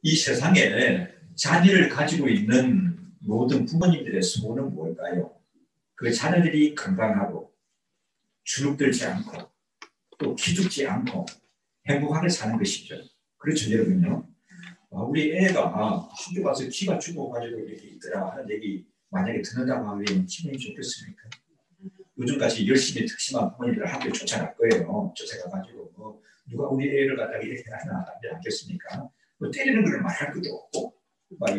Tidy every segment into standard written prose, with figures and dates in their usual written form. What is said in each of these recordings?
이 세상에 자녀를 가지고 있는 모든 부모님들의 소원은 뭘까요? 그 자녀들이 건강하고 주눅들지 않고 또 기죽지 않고 행복하게 사는 것이죠. 그렇죠, 여러분요. 우리 애가 학교 가서 키가 죽어가지고 이렇게 있더라 하는 얘기 만약에 듣는다고 하면 기분이 좋겠습니까? 요즘까지 열심히 특심한 부모님들 학교 쫓아갈 거예요. 쫓아가가지고 누가 우리 애를 갖다가 이렇게 하나 않겠습니까? 때리는 걸 말할 것도 없고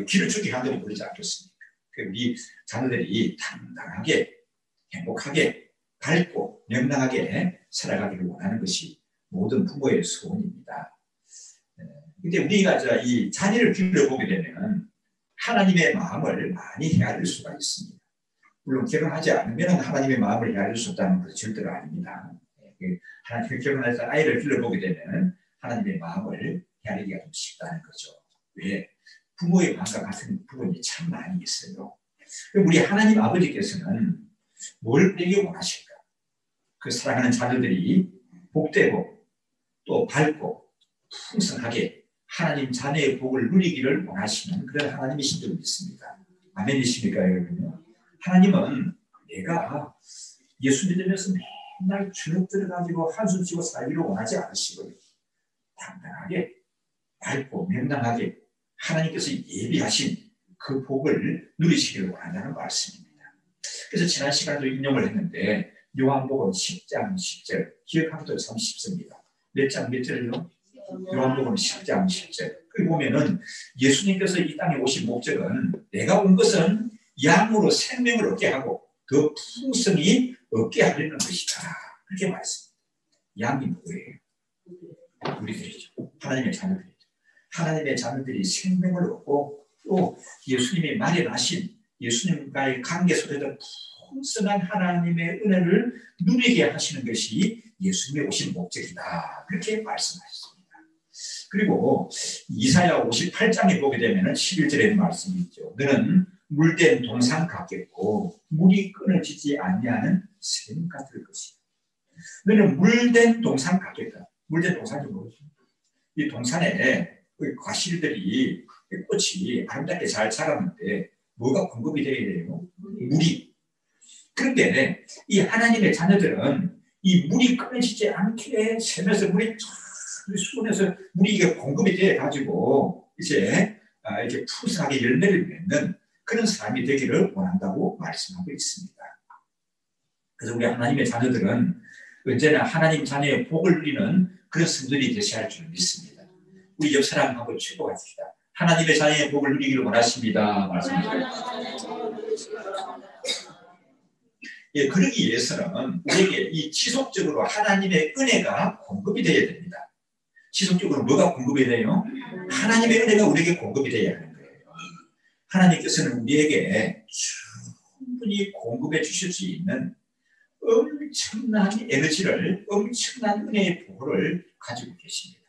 길을 죽게 한다고 그러지 않겠습니까? 우리 자녀들이 당당하게 행복하게 밝고 명랑하게 살아가기를 원하는 것이 모든 부모의 소원입니다. 근데 우리가 이 자녀를 길러보게 되면 하나님의 마음을 많이 헤아릴 수가 있습니다. 물론 결혼하지 않으면 하나님의 마음을 헤아릴 수 없다는 것은 절대로 아닙니다. 하나님 결혼해서 아이를 길러보게 되면 하나님의 마음을 헤아리기가 좀 쉽다는 거죠. 왜? 부모의 마음과 같은 부분이 참 많이 있어요. 우리 하나님 아버지께서는 뭘 우리에게 원하실까? 그 사랑하는 자녀들이 복되고 또 밝고 풍성하게 하나님 자녀의 복을 누리기를 원하시는 그런 하나님이신 줄 믿습니다. 아멘이십니까, 여러분? 하나님은 내가 예수 믿으면서 맨날 주눅 들어가지고 한숨 쉬고 살기를 원하지 않으시고요. 당당하게 밝고 명랑하게 하나님께서 예비하신 그 복을 누리시기를 원한다는 말씀입니다. 그래서 지난 시간에도 인용을 했는데 요한복음 10장 10절 기억하기도 참 쉽습니다. 몇 장 몇 절이요? 요한복음 10장 10절. 거기 보면은 예수님께서 이 땅에 오신 목적은 내가 온 것은 양으로 생명을 얻게 하고 더 풍성히 얻게 하려는 것이다. 그렇게 말했습니다. 양이 누구예요? 우리들이죠. 하나님의 자녀들이죠. 하나님의 자녀들이 생명을 얻고 또 예수님이 마련하신 예수님과의 관계 속에서 풍성한 하나님의 은혜를 누리게 하시는 것이 예수님의 오신 목적이다. 그렇게 말씀하셨습니다. 그리고 이사야 58장에 보게 되면 11절에 말씀이 있죠. 너는 물된 동산 같겠고 물이 끊어지지 아니하는 샘 같을 것이다. 너는 물된 동산 같겠다. 물된 동산이 뭐죠? 이 동산에 과실들이 꽃이 아름답게 잘 자랐는데 뭐가 공급이 되어야 돼요? 물이. 그런데 이 하나님의 자녀들은 이 물이 끊어지지 않게 샘에서 물이 수분에서 물이 이게 공급이 돼 가지고 이제 이렇게 푸석하게 열매를 맺는 그런 사람이 되기를 원한다고 말씀하고 있습니다. 그래서 우리 하나님의 자녀들은 언제나 하나님 자녀의 복을 누리는 그런 성들이 되셔야 할 줄 믿습니다. 우리 옆 사람 한번 축복합시다. 하나님의 자녀의 복을 누리기를 원하십니다. 말씀드립니다. 예, 그러기 위해서는 우리에게 이 지속적으로 하나님의 은혜가 공급이 되어야 됩니다. 지속적으로 뭐가 공급이 돼요? 하나님의 은혜가 우리에게 공급이 되어야 하는 거예요. 하나님께서는 우리에게 충분히 공급해 주실 수 있는 엄청난 에너지를, 엄청난 은혜의 보호를 가지고 계십니다.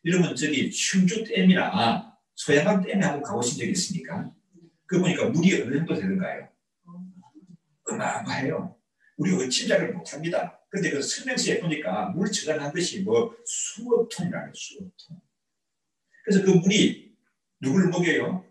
여러분, 충주댐이나 소양강 댐에 한번 가보신 적 있습니까? 그 보니까 물이 어느 정도 되는가요? 어마어마해요. 우리가 짐작을 못합니다. 그런데 그 설명서에 보니까 물 저장한 것이 수억 톤이라는 수억 톤. 그래서 그 물이 누구를 먹여요?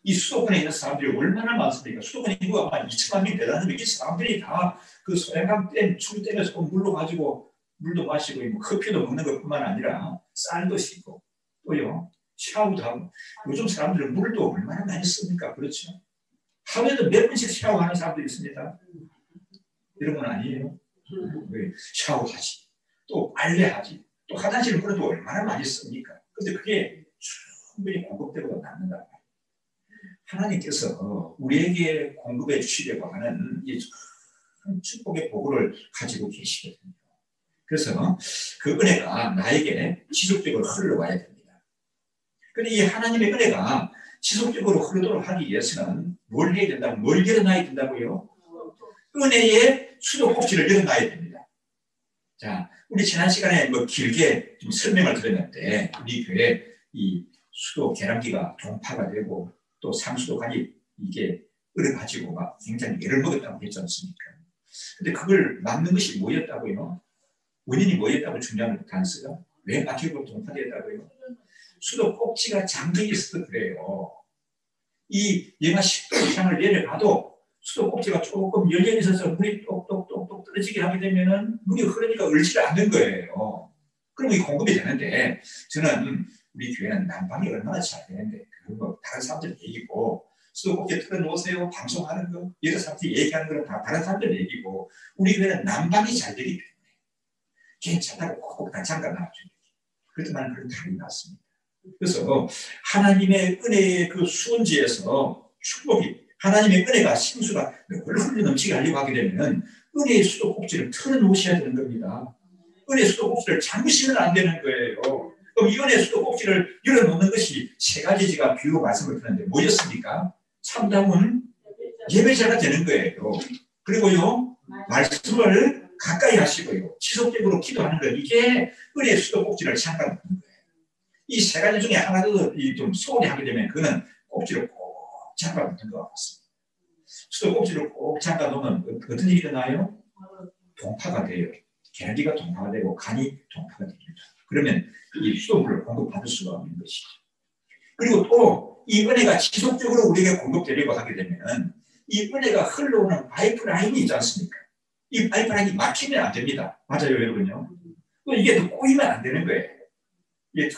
이 수도권에 있는 사람들이 얼마나 많습니까? 수도권에 인구가 아마 2천만 명이 되다는데 이 사람들이 다 그 소양강 댐, 충주댐에서 물로 가지고 물도 마시고 커피도 먹는 것뿐만 아니라 쌀도 씻고 또요 샤워도 하고 요즘 사람들은 물도 얼마나 많이 씁니까? 그렇죠? 하루에도 몇 번씩 샤워하는 사람들이 있습니다. 이런 건 아니에요. 샤워하지, 또 빨래하지, 또 화장실 물도 얼마나 많이 씁니까? 근데 그게 충분히 공급되고 남는다. 하나님께서 우리에게 공급해 주시려고 하는 이 축복의 보고를 가지고 계시거든요. 그래서 그 은혜가 나에게 지속적으로 흘러와야 됩니다. 그런데 이 하나님의 은혜가 지속적으로 흐르도록 하기 위해서는 뭘 해야 된다고? 뭘 열어놔야 된다고요? 은혜의 수도꼭지를 열어놔야 됩니다. 자, 우리 지난 시간에 길게 좀 설명을 드렸는데 우리 교회 이 수도 계량기가 동파가 되고 또 상수도관이 이게 얼어가지고 막 굉장히 애를 먹었다고 했지 않습니까? 근데 그걸 막는 것이 뭐였다고요? 원인이 뭐였다고 중요한 단서가 왜 막히고 동파되었다고요? 수도 꼭지가 잠겨 있어서 그래요. 이 얘가 10도 이상을 내려가도 수도 꼭지가 조금 열려 있어서 물이 똑똑똑똑 떨어지게 하게 되면은 물이 흐르니까 얼지를 않는 거예요. 그럼 이 공급이 되는데, 저는 우리 교회는 난방이 얼마나 잘 되는데, 그건 뭐 다른 사람들 얘기고, 수도 꼭지 틀어놓으세요 방송하는 거, 여러 사람들이 얘기하는 거는 다 다른 사람들 얘기고, 우리 교회는 난방이 잘 되기 때문에 괜찮다고 꼭 다 잠가놔줘요. 그렇지만 그런 답이 났습니다. 그래서 하나님의 은혜의 그 수원지에서 축복이, 하나님의 은혜가 심수가 흘러 넘치게 하려고 하게 되면 은혜의 수도 꼭지를 틀어놓으셔야 되는 겁니다. 은혜의 수도 꼭지를 잠그시면 안 되는 거예요. 그럼 이 은혜의 수도 꼭지를 열어놓는 것이 세 가지 제가 비유 말씀을 드렸는데 뭐였습니까? 참다운 예배자가 되는 거예요. 그리고요, 말씀을 가까이 하시고요, 지속적으로 기도하는 것, 이게 은혜의 수도 꼭지를 잠가놓는 거예요. 이 세 가지 중에 하나도 좀 소홀히 하게 되면 그거는 꼭지를 꼭 잠가놓는 것 같습니다. 수도 꼭지를 꼭 잠가놓으면 어떤 일이 일어나요? 동파가 돼요. 계란기가 동파가 되고 간이 동파가 됩니다. 그러면 이 수도물을 공급받을 수가 없는 것이죠. 그리고 또 이 은혜가 지속적으로 우리에게 공급되려고 하게 되면 이 은혜가 흘러오는 파이프라인이 있지 않습니까? 이 파이프라인이 막히면 안 됩니다. 맞아요, 여러분요? 또 이게 또 꼬이면 안 되는 거예요. 이게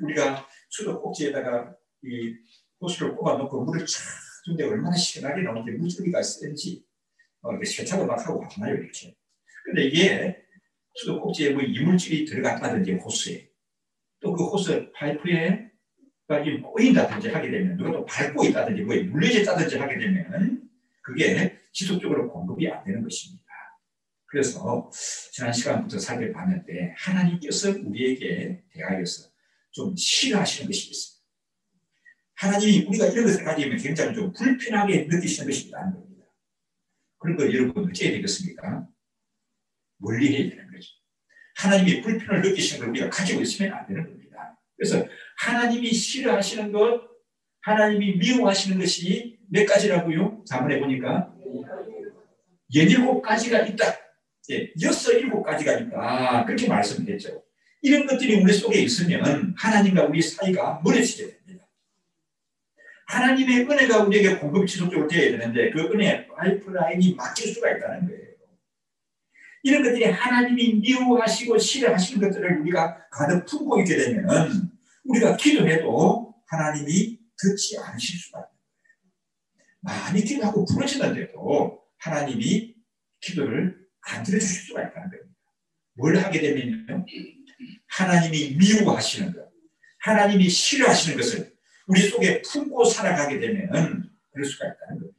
우리가 수도 꼭지에다가 이 호스를 꼽아놓고 물을 쫙 준데 얼마나 시원하게 나오는지, 물줄기가 세는지 이렇게 세차도 막 하고 하잖아요, 이렇게. 근데 이게 수도 꼭지에 뭐 이물질이 들어갔다든지 호스에, 또 그 호스 파이프에 꼬인다든지 하게 되면, 누가 또 밟고 있다든지 뭐에 물려졌다든지 하게 되면 그게 지속적으로 공급이 안 되는 것입니다. 그래서 지난 시간부터 살펴봤는데 하나님께서 우리에게 대하여서 좀 싫어하시는 것이 있습니다. 하나님이 우리가 이런 것을 가지면 굉장히 좀 불편하게 느끼시는 것이 있다는 겁니다. 그런 거 여러분 어찌 해야 되겠습니까? 멀리 해야 되는 거죠. 하나님이 불편을 느끼시는 걸 우리가 가지고 있으면 안 되는 겁니다. 그래서 하나님이 싫어하시는 것, 하나님이 미워하시는 것이 몇 가지라고요? 자문해 보니까 17가지가 있다. 7가지가 있다. 그렇게 말씀했죠. 이런 것들이 우리 속에 있으면 하나님과 우리 사이가 멀어지게 됩니다. 하나님의 은혜가 우리에게 공급이 지속적으로 되어야 되는데 그 은혜의 파이프라인이 막힐 수가 있다는 거예요. 이런 것들이 하나님이 미워하시고 싫어하시는 것들을 우리가 가득 품고 있게 되면 우리가 기도해도 하나님이 듣지 않으실 수가 있는 거예요. 많이 기도하고 부르시는데도 하나님이 기도를 안 들어주실 수가 있다는 겁니다. 뭘 하게 되면요, 하나님이 미워하시는 것, 하나님이 싫어하시는 것을 우리 속에 품고 살아가게 되면 그럴 수가 있다는 겁니다.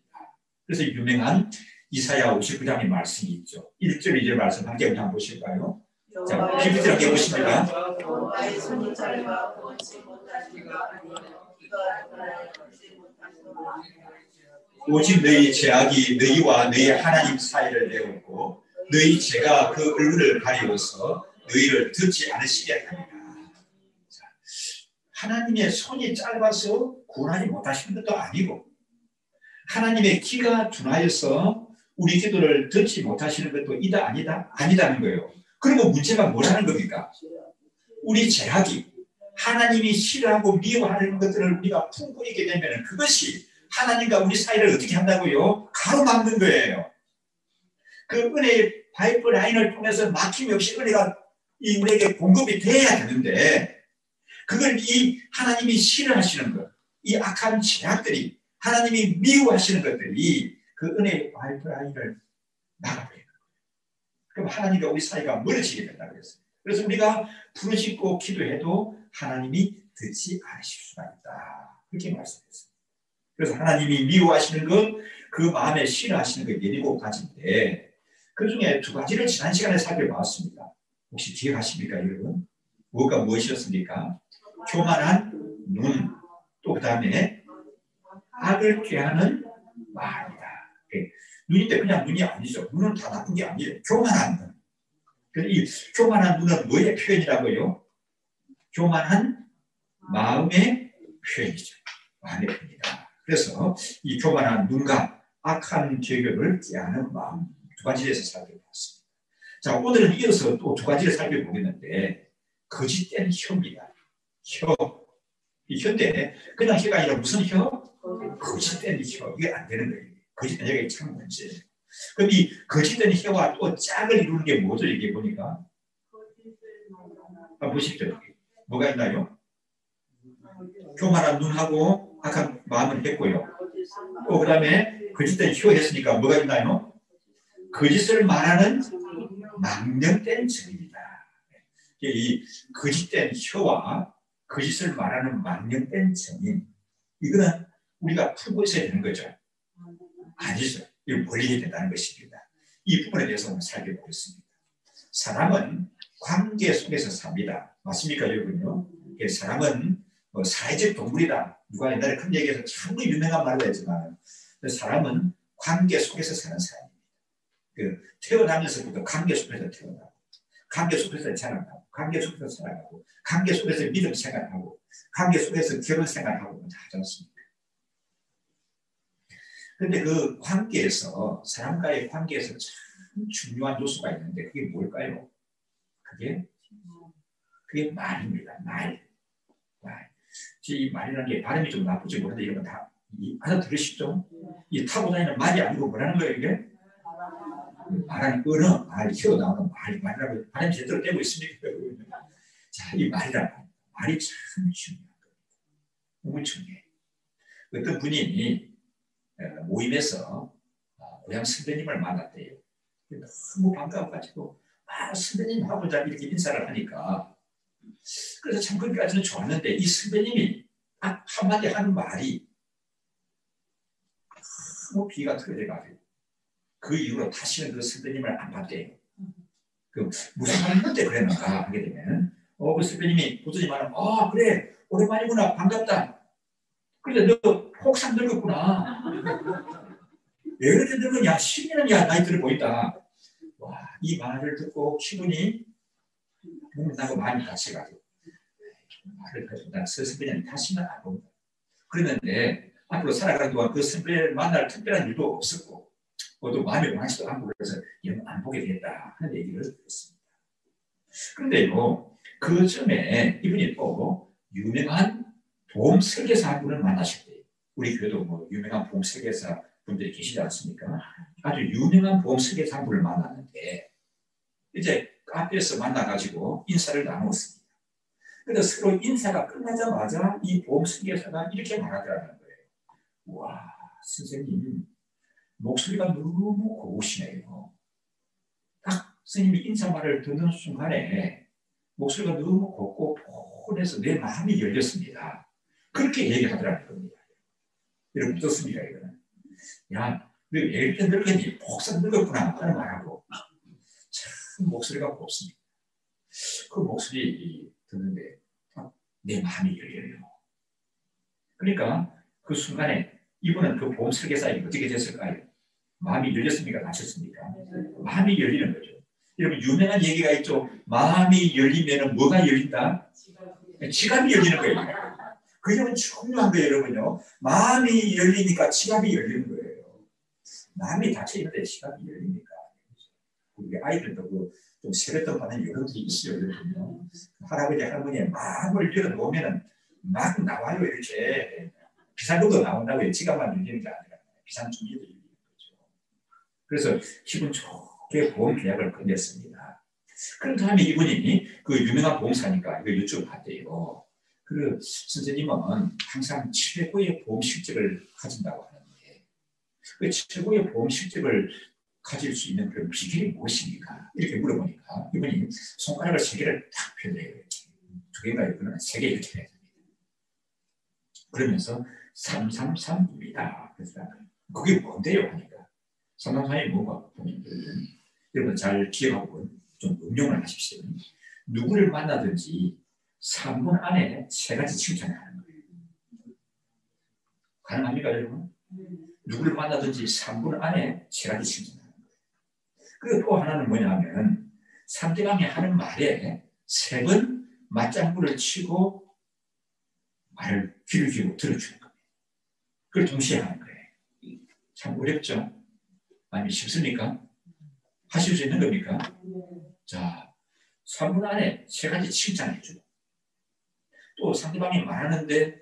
그래서 유명한 이사야 59장의 말씀이 있죠. 1절, 2절 말씀 함께 한번 보실까요? 자, PPT를 보십니다. 오직 너희 죄악이 너희와 너희 하나님 사이를 내었고 너희 죄가 그 얼굴을 가리워서 너희를 듣지 않으시게 합니다. 하나님의 손이 짧아서 구원하지 못하시는 것도 아니고 하나님의 귀가 둔하여서 우리 기도를 듣지 못하시는 것도 이다 아니다? 아니다는 거예요. 그리고 문제가 뭐라는 겁니까? 우리 죄악이 하나님이 싫어하고 미워하는 것들을 우리가 품고 있게 되면 그것이 하나님과 우리 사이를 어떻게 한다고요? 가로막는 거예요. 그 은혜의 파이프라인을 통해서 막힘이 없이 은혜가 우리에게 공급이 돼야 되는데 그걸 이 하나님이 싫어하시는 것, 이 악한 죄악들이 하나님이 미워하시는 것들이 그 은혜의 파이프라인을 막아버리는 거예요. 그럼 하나님과 우리 사이가 멀어지게 된다고 그랬어요. 그래서 우리가 부르짖고 기도해도 하나님이 듣지 않으실 수가 있다. 그렇게 말씀했어요. 그래서 하나님이 미워하시는 것, 그 마음에 싫어하시는 것 7가지인데 그 중에 2가지를 지난 시간에 살펴봤습니다. 혹시 기억하십니까, 여러분? 뭐가 무엇이었습니까? 교만한 눈, 또 그 다음에 악을 꾀하는 마음이다. 눈인데 그냥 눈이 아니죠. 눈은 다 나쁜 게 아니에요. 교만한 눈. 그래서 이 교만한 눈은 뭐의 표현이라고요? 교만한 마음의 표현이죠. 마음의 표현이다. 그래서 이 교만한 눈과 악한 계획을 꾀하는 마음 2가지에서 살펴봤습니다. 자, 오늘은 이어서 또 2가지를 살펴보겠는데 거짓된 혀입니다. 혀. 이 혀인데 그냥 혀가 아니라 무슨 혀? 거짓된 혀. 이게 안 되는 거예요. 거짓된 혀가 참 문제예요. 그럼 이 거짓된 혀와 또 짝을 이루는 게 뭐죠? 이게 보니까 보십시오. 뭐가 있나요? 교만한 눈하고 악한 마음을 했고요. 또 그 다음에 거짓된 혀 했으니까 뭐가 있나요? 거짓을 말하는 망령된 증입니다. 이 거짓된 혀와 거짓을 말하는 망령된 증인, 이거는 우리가 풀고 있어야 되는 거죠. 아니죠. 이걸 멀리 해야 된다는 것입니다. 이 부분에 대해서 오늘 살펴보겠습니다. 사람은 관계 속에서 삽니다. 맞습니까, 여러분요? 사람은 사회적 동물이다. 누가 옛날에 큰 얘기해서 참 유명한 말을 했지만, 사람은 관계 속에서 사는 사람입니다. 태어나면서부터 관계 속에서 태어나고, 관계 속에서 자라나고, 관계 속에서 살아가고, 관계 속에서 믿음 생활하고, 관계 속에서 결혼 생활하고 다 하지 않습니까? 그런데 그 관계에서, 사람과의 관계에서 참 중요한 요소가 있는데 그게 뭘까요? 그게 말입니다. 말. 이 말이라는 게 발음이 좀 나쁘지 못한데 이런 건 다 알아들으시죠? 이 타고 다니는 말이 아니고 뭐라는 거예요, 이게? 말하는 언어, 말, 혀 나오는 말이라고 발음이 제대로 되고 있습니까? 자, 이 말이 참 중요한 겁니다. 너무 중요해요. 어떤 분이 모임에서 고향 선배님을 만났대요. 너무 반가워가지고 선배님하고 이렇게 인사를 하니까, 그래서 참 거기까지는 좋았는데 이 선배님이 한마디 하는 말이 너무 비가 터져가지고 그 이후로 다시는 그 선배님을 안 봤대요. 무슨 말을 했는데 그랬는가 하게 되면 그 선배님이 도전히 말하면 그래 오랜만이구나 반갑다. 그런데 너 혹상 늙었구나. 왜 그렇게 늙었냐? 10년이야 나이 들어 보인다. 와, 이 말을 듣고 기분이 나고 마음이 다쳐가지고 말을 해준다. 그 선배님이 다시는 안 봅니다. 그랬는데 앞으로 살아가는 동안 그 선배를 만날 특별한 일도 없었고 또 마음이 원하지도 않고 그래서 안 보게 됐다 하는 얘기를 들었습니다. 그런데요, 그 점에 이분이 또 유명한 보험 설계사 한 분을 만나셨대요. 우리 교회도 유명한 보험 설계사 분들이 계시지 않습니까? 아주 유명한 보험 설계사 한 분을 만났는데 이제 카페에서 만나가지고 인사를 나누었습니다. 그래서 서로 인사가 끝나자마자 이 보험 설계사가 이렇게 말하더라는 거예요. 와, 선생님 목소리가 너무 고우시네요. 딱 선생님이 인사말을 듣는 순간에 목소리가 너무 곱고 폰해서 내 마음이 열렸습니다. 그렇게 얘기하더라는 겁니다. 여러분 어떻습니까 이거는? 야, 너 왜 이렇게 늙었니? 폭삭 늙었구나 하는 말하고 참 목소리가 곱습니다. 그 목소리 듣는데 내 마음이 열려요. 그러니까 그 순간에 이분은 그 보험 설계사에게 어떻게 됐을까요? 마음이 열렸습니까? 닫혔습니까? 마음이 열리는 거죠. 여러분 유명한 얘기가 있죠. 마음이 열리면 뭐가 열린다? 지갑이 열리는 거예요. 그 점은 중요한 거예요, 여러분요. 마음이 열리니까 지갑이 열리는 거예요. 마음이 닫혀있는데 지갑이 열립니까? 우리 아이들도 좀 세뱃돈 받는 여러분들이 있어요, 여러분요. 할아버지, 할머니의 마음을 열어놓으면 막 나와요, 이렇게. 비상금도 나온다고요. 지갑만 열리는 게 아니라 비상금리도 열리는 거죠. 그래서 기분 좋게 보험 계약을 끝냈습니다. 그런 다음에 이분이 그 유명한 보험사니까 이거 여쭤봤대요. 그 선생님은 항상 최고의 보험 실적을 가진다고 하는데 그 최고의 보험 실적을 가질 수 있는 그런 비결이 무엇입니까? 이렇게 물어보니까 이분이 손가락을 3개를 딱 펴내요. 2개인가요? 그러면 3개 이렇게 해야 됩니다. 그러면서 333입니다. 그래서 그게 뭔데요? 하니까 333이 뭔가 보면 여러분 잘 기억하고 좀 응용을 하십시오. 누구를 만나든지 3분 안에 3가지 칭찬을 하는 거예요. 가능합니까, 여러분? 누구를 만나든지 3분 안에 3가지 칭찬을 하는 거예요. 그리고 또 하나는 뭐냐면 상대방이 하는 말에 3번 맞장구를 치고 말을 귀를 기울이고 들어주는 거예요. 그걸 동시에 하는 거예요. 참 어렵죠? 아니 쉽습니까? 하실 수 있는 겁니까? 자, 3분 안에 3가지 칭찬해 주고 또 상대방이 말하는데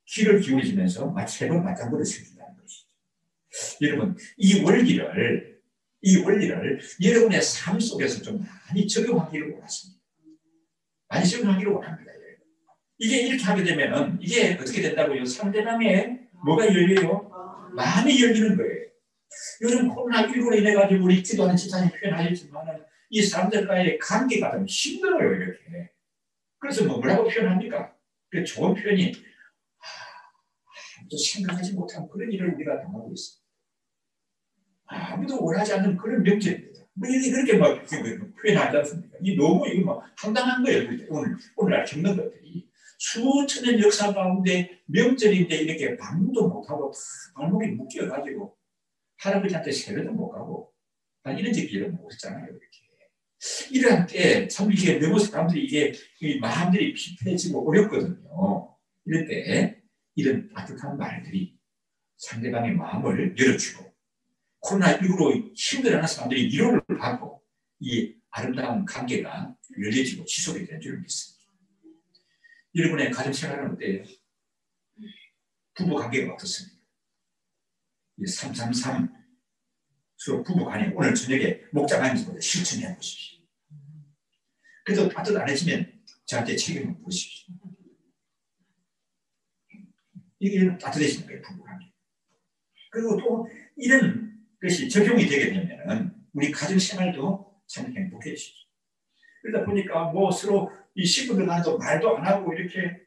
귀를 기울이면서 마치 세 번 맞장구를 쳐준다는 것이죠. 여러분, 이 원리를 여러분의 삶 속에서 좀 많이 적용하기를 원하십니다. 많이 적용하기를 원합니다. 이게 이렇게 하게 되면은 이게 어떻게 된다고요? 상대방의 뭐가 열려요? 마음이 열리는 거예요. 요즘 코로나19로 인해 가지고 우리 기도하는 집사님 표현하셨지만은 이 사람들과의 관계가 좀 힘들어요, 이렇게. 그래서 뭐라고 표현합니까? 그 좋은 표현이 아무도 생각하지 못한 그런 일을 우리가 당하고 있습니다. 아무도 원하지 않는 그런 명제입니다. 뭐 이게 그렇게 막 표현하지 않습니까? 이 너무 이거 막 황당한 거예요. 오늘날 겪는 것들이 수천 년 역사 가운데 명절인데 이렇게 방문도 못하고 발목이 묶여가지고 할아버지한테 세례도 못 가고 이런 적이 못했잖아요. 이렇게. 이러한 때 참 이게 너무 사람들이 이게 마음들이 피폐해지고 어렵거든요. 이럴 때 이런 따뜻한 말들이 상대방의 마음을 열어주고 코로나19로 힘들어하는 사람들이 위로를 받고 이 아름다운 관계가 열려지고 지속이 되는 줄 믿습니다. 여러분의 가정생활은 어때요? 부부관계가 어떻습니까? 333 서로 부부간에 오늘 저녁에 목장하면서 실천해 보십시오. 그래도 따뜻 안 해지면 저한테 책임을 물으십시오. 이게 따뜻해지는 거예요, 부부관계. 그리고 또 이런 것이 적용이 되게 되면 우리 가정생활도 참 행복해지죠. 그러다 보니까 뭐 서로 이 식구들 간에도 말도 안 하고 이렇게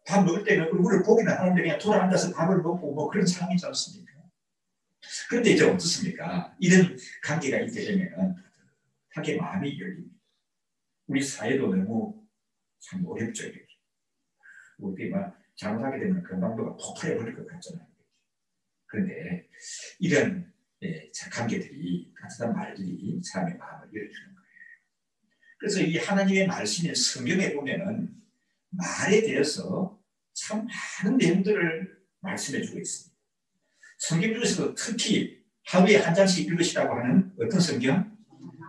밥 먹을 때는 얼굴을 보기는 하는데 그냥 돌아앉아서 밥을 먹고 뭐 그런 상황이지 않습니까? 그런데 이제 어떻습니까? 이런 관계가 있게 되면 하게 마음이 열립니다. 우리 사회도 너무 참 어렵죠. 우리 막 잘못하게 되면 건강도가 폭발해버릴 것 같잖아요. 그런데 이런 관계들이 따뜻한 말들이 사람의 마음을 열어주는 거예요. 그래서 이 하나님의 말씀인 성경에 보면은 말에 대해서 참 많은 내용들을 말씀해주고 있습니다. 성경 중에서도 특히 하루에 한 장씩 읽으시라고 하는 어떤 성경?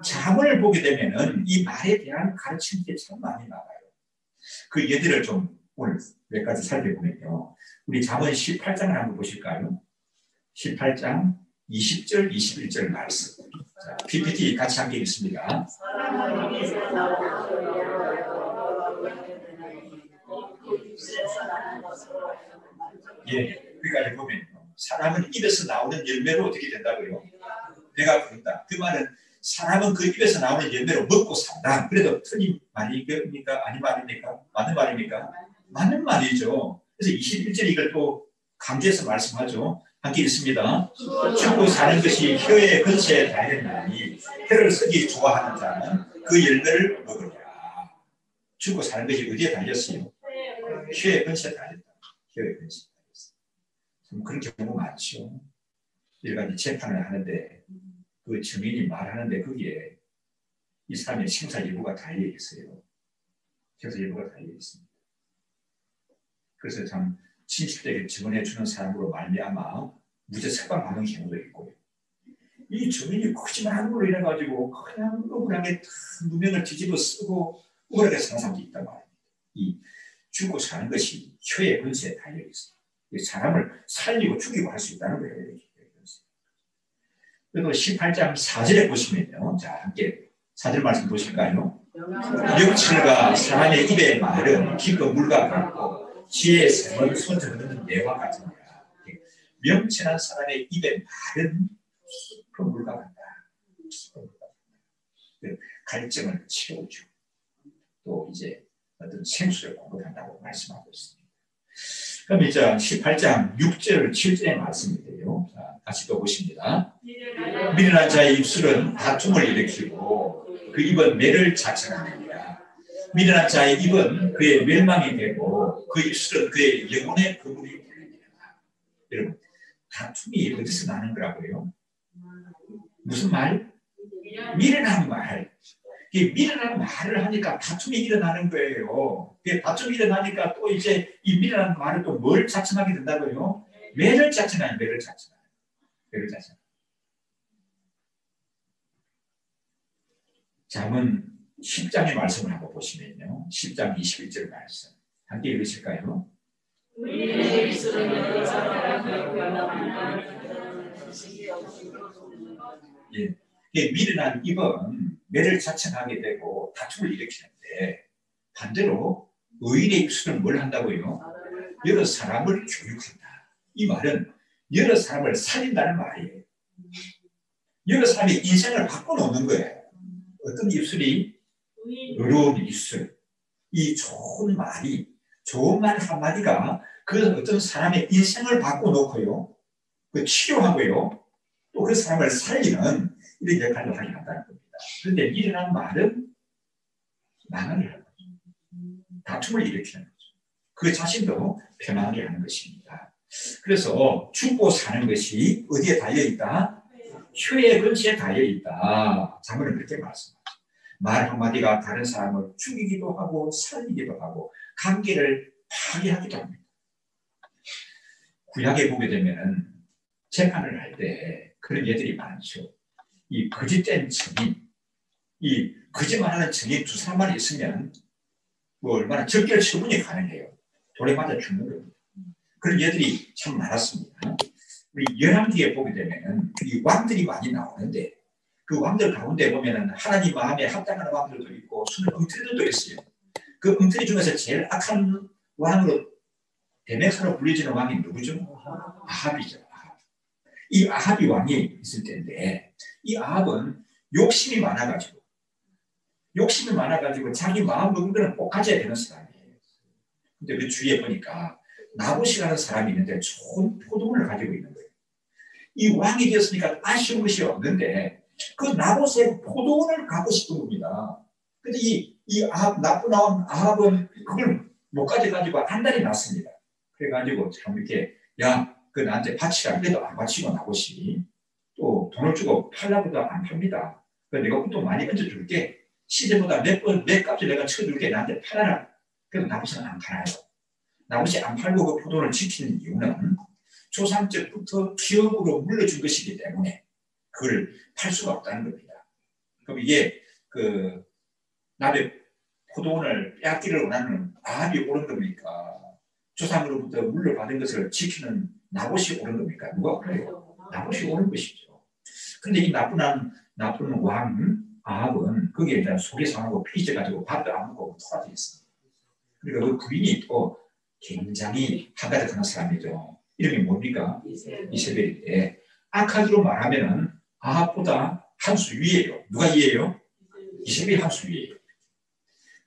잠언을 보게 되면은 이 말에 대한 가르침들이 참 많이 나와요. 그 예들을 좀 오늘 몇 가지 살펴보면요. 우리 잠언 18장을 한번 보실까요? 18장 20절, 21절 말씀. 자, PPT 같이 함께 읽습니다. 예, 여기까지 보면 사람은 입에서 나오는 열매로 어떻게 된다고요? 배가 부른다. 그 말은 사람은 그 입에서 나오는 열매로 먹고 산다. 그래도 틀린 말입니까? 아닌 말입니까? 맞는 말입니까? 맞는 말이죠. 그래서 21절 이걸 또 강조해서 말씀하죠. 함께 읽습니다. 죽고 사는 것이 혀의 근처에 달렸나니 혀를 쓰기 좋아하는 자는 그 열매를 먹으리라. 죽고 사는 것이 어디에 달렸어요? 혀의 근처에 달렸다. 혀의 근처에 달렸어. 그런 경우 많죠. 여러 가지 재판을 하는데 그 증인이 말하는데 거기에 이 사람의 생사 여부가 달려 있어요. 생사 여부가 달려 있습니다. 그래서 참 진실되게 증언해 주는 사람으로 말미암아 무죄 석방받는 경우도 있고요. 이 증인이 거짓말하는 걸로 인해 가지고 그냥 억울하게 누명을 뒤집어 쓰고 억울하게 사는 사람도 있단 말입니다. 이 죽고 사는 것이 혀의 근세에 달려 있어요. 사람을 살리고 죽이고 할 수 있다는 거예요. 그리고 18장 4절에 보시면요. 자, 함께 4절 말씀 보실까요? 명철과 사람의 입의 말은 깊은 물과 같고 지혜의 샘은 손에 흐르는 매와 같으니라. 명철한 사람의 입의 말은 깊은 물과 같다. 갈증을 채워주고 또 이제 어떤 생수를 공급한다고 말씀하고 있습니다. 그럼 이제 18장 6절, 7절의 말씀인데요. 자, 같이 또 보십니다. 미련한 자의 입술은 다툼을 일으키고 그 입은 매를 자청하느니라. 미련한 자의 입은 그의 멸망이 되고 그 입술은 그의 영혼의 그물이 되느니라. 여러분, 다툼이 어디서 나는 거라고요? 무슨 말? 미련한 말. 미련한 말을 하니까 다툼이 일어나는 거예요. 다툼이 일어나니까 또 이제 이 미련한 말을 또 뭘 자청하게 된다고요? 매를 자청하는, 매를 자청하는. 매를 자청하는. 잠언 10장의 말씀을 한번 보시면요. 10장 21절 말씀. 함께 읽으실까요? 예. 미련한 입은 매를 자청하게 되고 다툼을 일으키는데 반대로 의인의 입술은 뭘 한다고요? 여러 사람을 교육한다. 이 말은 여러 사람을 살린다는 말이에요. 여러 사람의 인생을 바꿔놓는 거예요. 어떤 입술이? 의로운 입술. 이 좋은 말이, 좋은 말 한마디가 그 어떤 사람의 인생을 바꿔놓고요, 그 치료하고요, 또 그 사람을 살리는 이런 역할을 하게 한다는 겁니다. 그런데 미련한 말은 망언을 하는 거죠. 다툼을 일으키는 거죠. 그 자신도 편하게 하는 것입니다. 그래서 죽고 사는 것이 어디에 달려있다? 혀의 근처에 달려있다. 자문은 그렇게 말씀하죠. 말 한마디가 다른 사람을 죽이기도 하고 살리기도 하고 관계를 파괴하기도 합니다. 구약에 보게 되면 재판을 할 때 그런 예들이 많죠. 이 거짓된 증인, 이 거짓말하는 증인 두 사람만 있으면 뭐 얼마나 적결 처분이 가능해요. 돌에 맞아 죽는 겁니다. 그런 예들이 참 많았습니다. 우리 열왕기에 보게 되면 이 왕들이 많이 나오는데 그 왕들 가운데 보면 하나님 마음에 합당한 왕들도 있고 수는 엉터리들도 있어요. 그 엉터리 중에서 제일 악한 왕으로 대명사로 불리지는 왕이 누구죠? 아합이죠. 이 아합이 왕이 있을 텐데 이 아합은 욕심이 많아가지고 자기 마음 먹은 거는 꼭 가져야 되는 사람이에요. 근데 그 주위에 보니까 나봇이라는 사람이 있는데 좋은 포도원을 가지고 있는 거예요. 이 왕이 되었으니까 아쉬운 것이 없는데 그 나봇의 포도원을 가고 싶은 겁니다. 근데 나쁜 아합은 그걸 못 가져가지고 안달이 났습니다. 그래가지고 참 이렇게 그 나한테 바치라. 그래도 안 바치고 나봇이 또 돈을 주고 팔라고도 안 팝니다. 그래서 내가 또 많이 얹어줄게. 시세보다 몇 값을 내가 쳐줄게. 나한테 팔아라. 그래도 나봇은 안 팔아요. 나봇이 안 팔고 그 포도를 지키는 이유는 조상 때부터 기업으로 물려준 것이기 때문에 그걸 팔 수가 없다는 겁니다. 그럼 이게 남의 포도원을 빼앗기를 원하는 아합이 옳은 겁니까? 조상으로부터 물려받은 것을 지키는 나봇이 옳은 겁니까? 누가 옳아요? 나봇이 옳은 것이죠. 그런데 이 나쁜 왕 아합은 거기에 일단 속이 상하고 삐져가지고 밥도 안 먹고 토하게 했습니다. 그러니까 그 부인이 또 굉장히 한가득한 사람이죠. 이름이 뭡니까? 이세벨인데 악하기로 말하면은 아합보다 한 수 위에요. 누가 위에요? 이세벨이 한 수 위에요.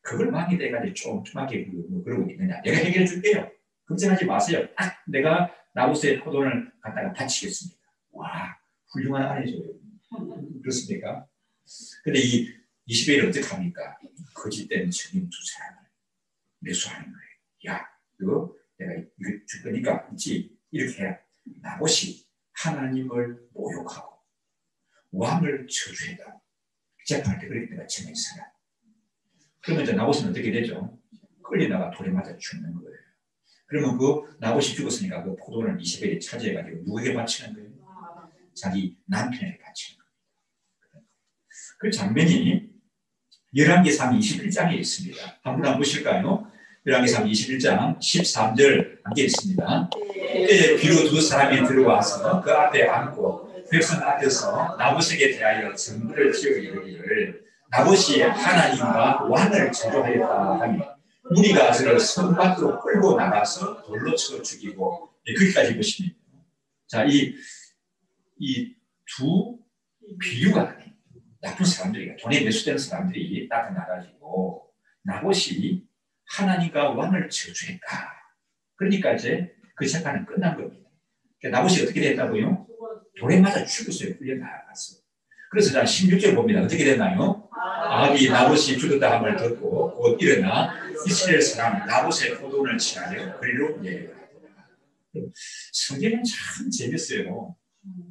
그걸 왕이 돼가지고 쫌쫌하게 그러고 있느냐. 내가 해결해 줄게요. 걱정하지 마세요. 딱 내가 나봇의 포도를 갖다가 바치겠습니다. 와, 훌륭한 아내죠. 그렇습니까? 근데 이 이세벨이 어떻게 합니까? 거짓된 증인 두 사람을 매수하는 거예요. 야, 너 내가 이거 줄 거니까 있지? 이렇게 해라. 나봇이 하나님을 모욕하고 왕을 저주했다. 재판할 때 그렇게 내가 증인 사람. 그러면 이제 나봇은 어떻게 되죠? 끌리다가 돌에 맞아 죽는 거예요. 그러면 그 나봇이 죽었으니까 그 포도를 이세벨이 차지해가지고 누구에게 바치는 거예요? 자기 남편에게 바치는 거예요. 그 장면이 열왕기상 21장에 있습니다. 한번 보실까요? 열왕기상 21장 13절 함께 있습니다. 그때 비로 두 사람이 들어와서 그 앞에 앉고 백성 앞에서 나봇에게 대하여 증거를 지어 이르기를 나봇이 하나님과 왕을 저주하였다 하니 무리가 저를 성 밖으로 끌고 나가서 돌로 쳐 죽이고 거기까지 보시면 자, 이 두 비유가 아닌 나쁜 사람들이 돈에 매수되는 사람들이 나타나가지고 나봇이 하나님과 왕을 저주했다. 그러니까 이제 그 재판은 끝난 겁니다. 그러니까 나봇이 어떻게 됐다고요? 돌에 맞아 죽었어요. 끌려 나가서. 그래서 자 16절 봅니다. 어떻게 됐나요? 아합이 나봇이 죽었다 함을 듣고 곧 일어나 이스라엘 사람 나봇의 포도원을 취하여 그리로 예배하더라. 성경은 참 재밌어요.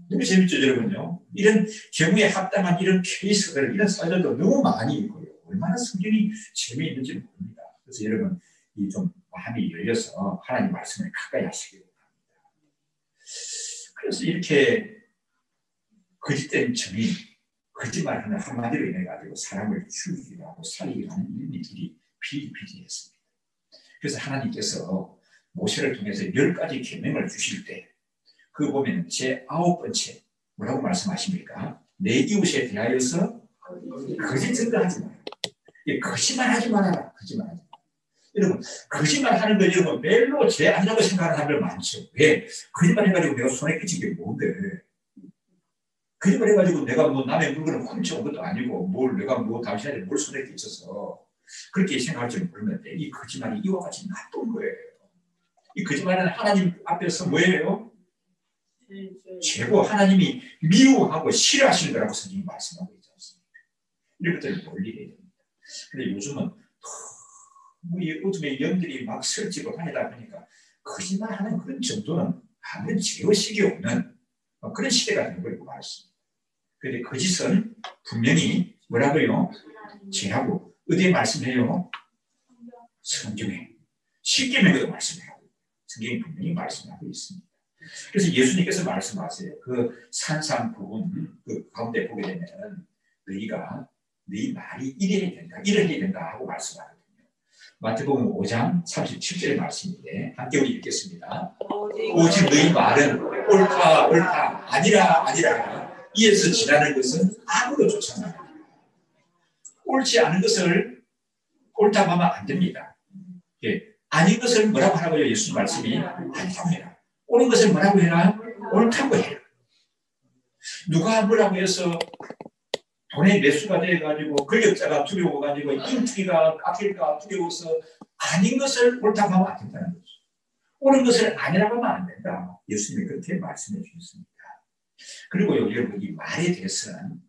너무 재밌죠, 여러분요? 이런 경우에 합당한 이런 케이스들, 이런 사례들도 너무 많이 있고요. 얼마나 성경이 재미있는지 모릅니다. 그래서 여러분, 이 좀 마음이 열려서 하나님 말씀을 가까이 하시기 바랍니다. 그래서 이렇게 거짓된 증인, 거짓말하는 한마디로 인해 가지고 사람을 죽이기도 하고 살리기도 하는 이런 일들이 비일비재했습니다. 그래서 하나님께서 모세를 통해서 10가지 계명을 주실 때 그 보면 제 9번째 뭐라고 말씀하십니까? 내 이웃에 대하여서 거짓 증거하지 마라. 거짓말하지 말아라. 거짓말하지 마라. 여러분 거짓말하는 거 여러분 별로 죄 아니라고 생각하는 사람들 많죠. 왜? 거짓말해가지고 내가 손에 끼친 게 뭔데? 거짓말해가지고 내가 뭐 남의 물건을 훔쳐온 것도 아니고 뭘 내가 뭐 당신한테 뭘 손에 끼쳐서 그렇게 생각할 줄 모르는데 이 거짓말이 이와 같이 나쁜 거예요. 이 거짓말은 하나님 앞에서 뭐예요? 최고 하나님이 미워하고 싫어하시는 거라고 성경이 말씀하고 있지 않습니까? 이런 것들을 멀리해야 됩니다. 근데 요즘은 너무 이 어둠의 영들이 막 설치고 다니다 보니까 거짓말하는 그런 정도는 아무런 죄의식이 없는 그런 시대가 되어버리고 말았습니다. 그런데 거짓은 분명히 뭐라고요? 죄하고 어디에 말씀해요? 성경에 십계명에도 말씀해요. 성경이 분명히 말씀하고 있습니다. 그래서 예수님께서 말씀하세요. 그 산상 부분 그 가운데 보게 되면 너희가 너희 말이 이래야 된다, 이래야 된다 하고 말씀하거든요. 마태복음 5장 37절의 말씀인데 함께 우리 읽겠습니다. 오직 너희 말은 옳다 옳다 아니라 아니라 이에서 지나는 것은 악으로 쫓아나간다. 옳지 않은 것을 옳다고 하면 안 됩니다. 예. 아닌 것을 뭐라고 하라고요? 예수님 말씀이 아니라고 해라. 옳은 것을 뭐라고 해라? 옳다고 해라. 누가 뭐라고 해서 돈의 매수가 돼가지고 권력자가 두려워가지고 인기가 깎일까 두려워서 아닌 것을 옳다고 하면 안 된다는 거죠. 옳은 것을 아니라고 하면 안 된다. 예수님이 그렇게 말씀해 주셨습니다. 그리고요, 여러분 이 말에 대해서는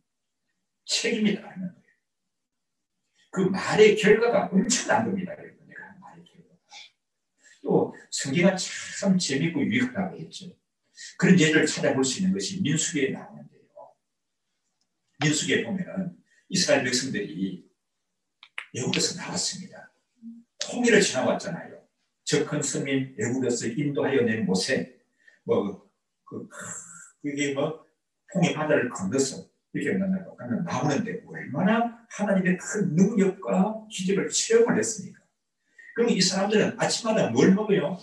책임이 다른 거예요. 그 말의 결과가 엄청난 겁니다. 여러분. 말의 결과가. 또 성경은 참 재미있고 유익하다고 했죠. 그런 예를 찾아볼 수 있는 것이 민수기에 나오는데요. 민수기에 보면 이스라엘 백성들이 애국에서 나왔습니다. 통일을 지나왔잖아요. 저 큰 서민 애국에서 인도하여 낸 모세, 그게 통일 바다를 건너서 이렇게 나오는데 얼마나 하나님의 큰 능력과 기적을 체험을 했습니까? 그럼 이 사람들은 아침마다 뭘 먹어요?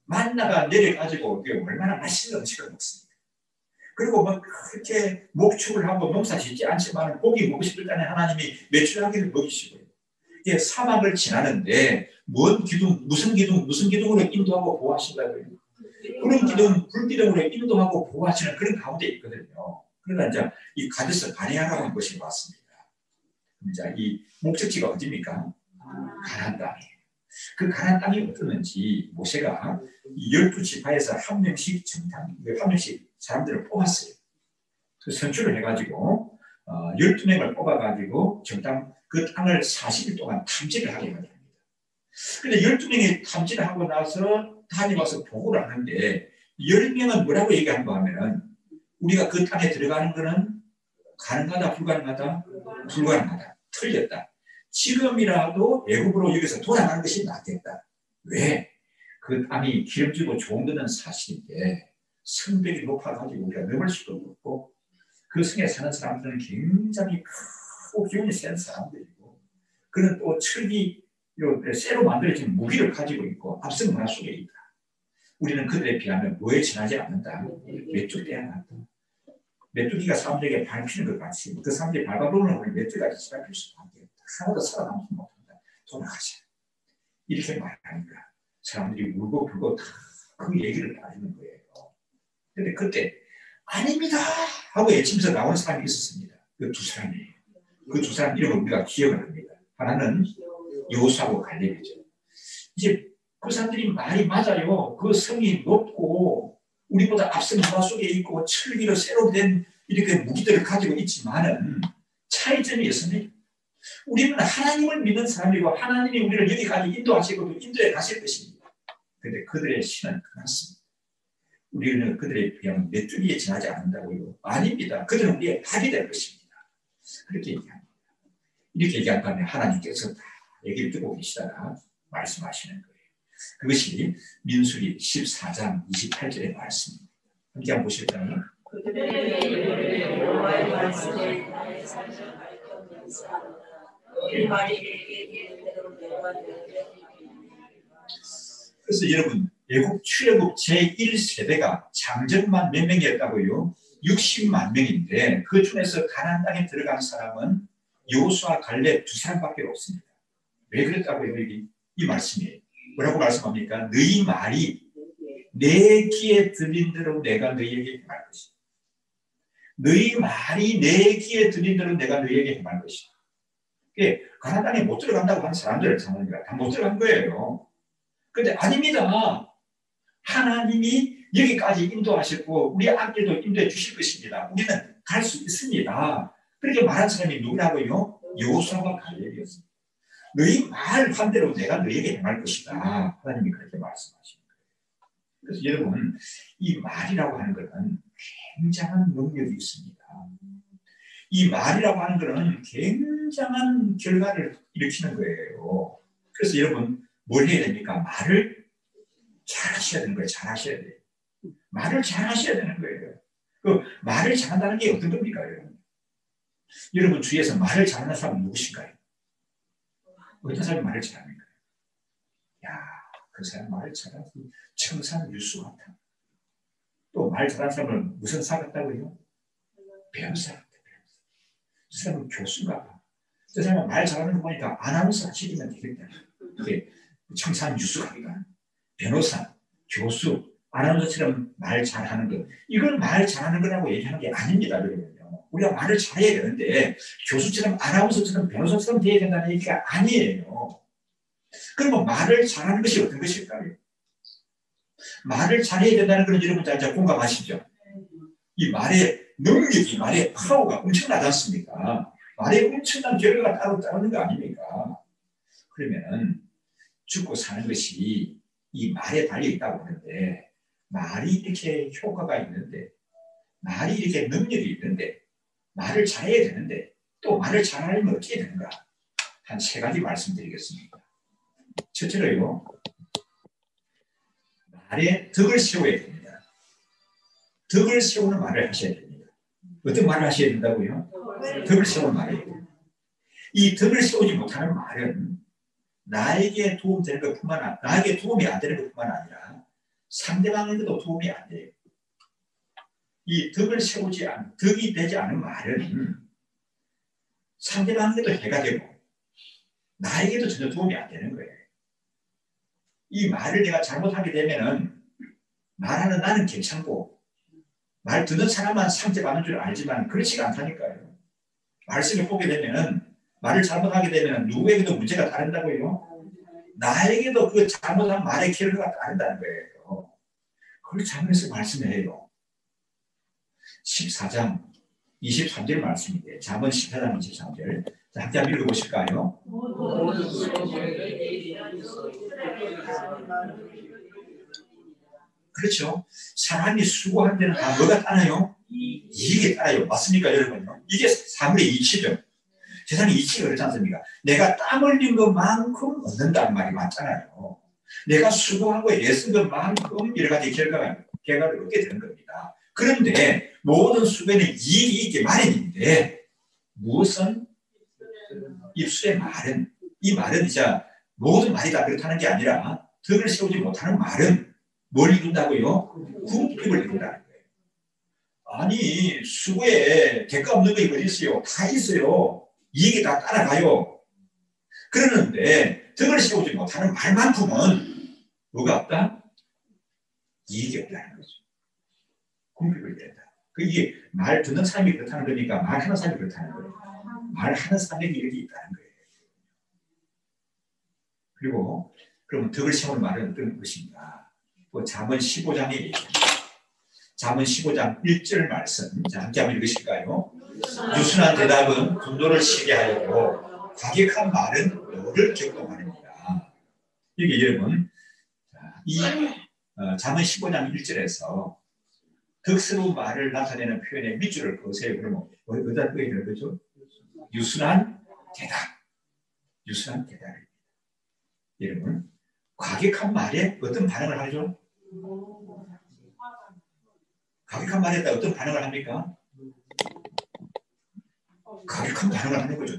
만나가 내려가지고 얼마나 맛있는 음식을 먹습니다. 그리고 그렇게 목축을 하고 농사 짓지 않지만 고기 먹고 싶을 때는 하나님이 메추라기를 먹이시고요. 이게 사막을 지나는데 무슨 기둥으로 인도하고 보호하신다고요? 그런 기둥, 불기둥으로 인도하고 보호하시는 그런 가운데 있거든요. 그러나 이제 이 가데스 바네아라고 하는 곳이 왔습니다. 이제 이 목적지가 어디입니까? 가나안 땅이에요. 그 가나안 땅이 어떠는지 모세가 12지파에서 한 명씩 사람들을 뽑았어요. 그 선출을 해가지고 12명을 뽑아가지고 정당 그 땅을 40일 동안 탐지를 하게 됩니다. 근데 12명이 탐지를 하고 나서 다녀와서 보고를 하는데 10명은 뭐라고 얘기하는가 하면은 우리가 그 땅에 들어가는 거는 가능하다, 불가능하다? 불가능하다. 틀렸다. 지금이라도 애국으로 여기서 돌아가는 것이 낫겠다. 왜? 그 땅이 기름지고 좋은 것은 사실인데 성벽이 높아가지고 우리가 넘을 수도 없고 그 성에 사는 사람들은 굉장히 크고 기운이 센 사람들이고 그는 또 철기 쇠로 만들어진 무기를 가지고 있고 앞선 문화 속에 있다. 우리는 그들에 비하면 뭐에 지나지 않는다. 메뚜기야 낫다. 메뚜기가 사람들에게 밟히는 것 같이 그 사람들이 밟아보면 우리 메뚜기가 밟힐 수밖에 없다. 하나도 살아남지 못한다. 돌아가자. 이렇게 말하니까 사람들이 울고 불고 다 그 얘기를 다 하는 거예요. 그런데 그때 아닙니다 하고 외치면서 나온 사람이 있었습니다. 그 두 사람이에요. 그 두 사람 이름을 우리가 기억을 합니다. 하나는 여호수아하고 갈렙이죠. 이제 그 사람들이 말이 맞아요. 그 성이 높고 우리보다 앞선 문화 속에 있고 철기로 새로 된 이렇게 무기들을 가지고 있지만은 차이점이 있습니다. 우리는 하나님을 믿는 사람이고 하나님이 우리를 여기까지 인도하시고 인도에 가실 것입니다. 그런데 그들의 신은 그렇습니다. 우리는 그들에 비하면 메뚜기에 지나지 않는다고요. 아닙니다. 그들은 우리의 답이 될 것입니다. 그렇게 얘기합니다. 이렇게 얘기한다면 하나님께서 다 얘기를 듣고 계시다가 말씀하시는 거예요. 그것이 민수기 14장 28절의 말씀입니다. 함께 한번 보실까요? 그래서 여러분 외국 출애굽 제1세대가 장정만 몇 명이었다고요? 60만 명인데 그 중에서 가나안 땅에 들어간 사람은 여호수아 갈렙 두 사람밖에 없습니다. 왜 그랬다고요? 이 말씀이에요. 뭐라고 말씀합니까? 너희 말이 내 귀에 들린 대로 내가 너희에게 행할 것이다. 너희 말이 내 귀에 들린 대로 내가 너희에게 행할 것이다. 가나안 땅에 못 들어간다고 하는 사람들 다 못 들어간 거예요. 근데 아닙니다. 하나님이 여기까지 인도하셨고 우리 앞길도 인도해 주실 것입니다. 우리는 갈 수 있습니다. 그렇게 말한 사람이 누구라고요? 여호수아와 갈렙이었습니다. 너희 말 반대로 내가 너희에게 행할 것이다. 하나님이 그렇게 말씀하시는 거예요. 그래서 여러분 이 말이라고 하는 것은 굉장한 능력이 있습니다. 이 말이라고 하는 것은 굉장한 결과를 일으키는 거예요. 그래서 여러분 뭘 해야 됩니까? 말을 잘 하셔야 되는 거예요. 잘 하셔야 돼요. 말을 잘 하셔야 되는 거예요. 그 말을 잘한다는 게 어떤 겁니까, 여러분? 여러분 주위에서 말을 잘하는 사람은 누구신가요? 어떤 사람이 말을 잘합니까? 야, 그 사람 말을 잘하고 청산유수 같아. 또 말 잘하는 사람은 무슨 사 같다고요? 변호사 같아. 그 사람은 교수인가 봐. 그 사람은 말 잘하는 거 보니까 아나운서 시키면 되겠다. 그게 청산유수 같다. 변호사, 교수, 아나운서처럼 말 잘하는 것. 이걸 말 잘하는 거라고 얘기하는 게 아닙니다, 여러분요. 우리가 말을 잘해야 되는데 교수처럼 아나운서처럼 변호사처럼 돼야 된다는 얘기가 아니에요. 그러면 말을 잘하는 것이 어떤 것일까요? 말을 잘해야 된다는 건 여러분 잘 공감하시죠? 이 말의 능력이, 말의 파워가 엄청나지 않습니까? 말에 엄청난 결과가 따로 따르는 거 아닙니까? 그러면은 죽고 사는 것이 이 말에 달려 있다고 하는데 말이 이렇게 효과가 있는데 말이 이렇게 능력이 있는데 말을 잘해야 되는데 또 말을 잘하려면 어떻게 되는가? 한 세 가지 말씀드리겠습니다. 첫째로요. 말에 덕을 세워야 됩니다. 덕을 세우는 말을 하셔야 됩니다. 어떤 말을 하셔야 된다고요? 덕을 세우는 말이에요. 이 덕을 세우지 못하는 말은 나에게 도움되는 것뿐만 아니라 나에게 도움이 안 되는 것뿐만 아니라 상대방에게도 도움이 안 돼요. 이 덕을 세우지 않은 덕이 되지 않은 말은 상대방에게도 해가 되고 나에게도 전혀 도움이 안 되는 거예요. 이 말을 내가 잘못하게 되면은 말하는 나는 괜찮고 말 듣는 사람만 상처받는 줄 알지만 그렇지가 않다니까요. 말씀을 보게 되면은 말을 잘못하게 되면 누구에게도 문제가 따른다고요. 나에게도 그 잘못한 말의 결과가 따른다는 거예요. 그걸 자문에서 말씀해요. 14장 23절 말씀인데 잠언 14장 23절 자, 함께 한번 읽어보실까요? 그렇죠. 사람이 수고한 데는 다 뭐가 따라요? 이익이 따라요. 맞습니까 여러분요? 이게 사물의 이치죠. 세상에 이치가 그렇지 않습니까? 내가 땀 흘린 것만큼 얻는다는 말이 맞잖아요. 내가 수고하고 애쓴 것만큼 여러 가지 결과를 얻게 되는 겁니다. 그런데 모든 수고에는 이익이 있기 마련인데 무엇은 입술의 말은 이 말은 이제 모든 말이 다 그렇다는 게 아니라 덕을 세우지 못하는 말은 뭘 이룬다고요? 궁핍을 이룬다는 거예요. 아니 수고에 대가 없는 게 어디 있어요? 다 있어요. 이익이 다 따라가요. 그러는데 덕을 세우지 못하는 말만큼은 뭐가 없다? 이익이 없다는 거죠. 궁핍을 이룬다. 이게 말 듣는 사람이 그렇다는 거니까 말하는 사람이 그렇다는 거예요. 말하는 사람에게 이렇게 있다는 거예요. 그리고 그러면 덕을 세우는 말은 어떤 것인가? 잠언 15장에 얘기합니다. 잠언 15장 1절 말씀. 자, 함께 한번 읽으실까요? 유순한 대답은 분노를 쉬게 하려고 과격한 말은 너를 격동하느니라. 여기 여러분 이 잠언 15장 1절에서 덕스러운 말을 나타내는 표현의 밑줄을 그으세요. 그러면 어디다 끄야 되는 거죠? 유순한 대답. 유순한 대답입니다. 여러분 과격한 말에 어떤 반응을 하죠? 과격한 말에 따라 어떤 반응을 합니까? 과격한 반응을 하는 거죠.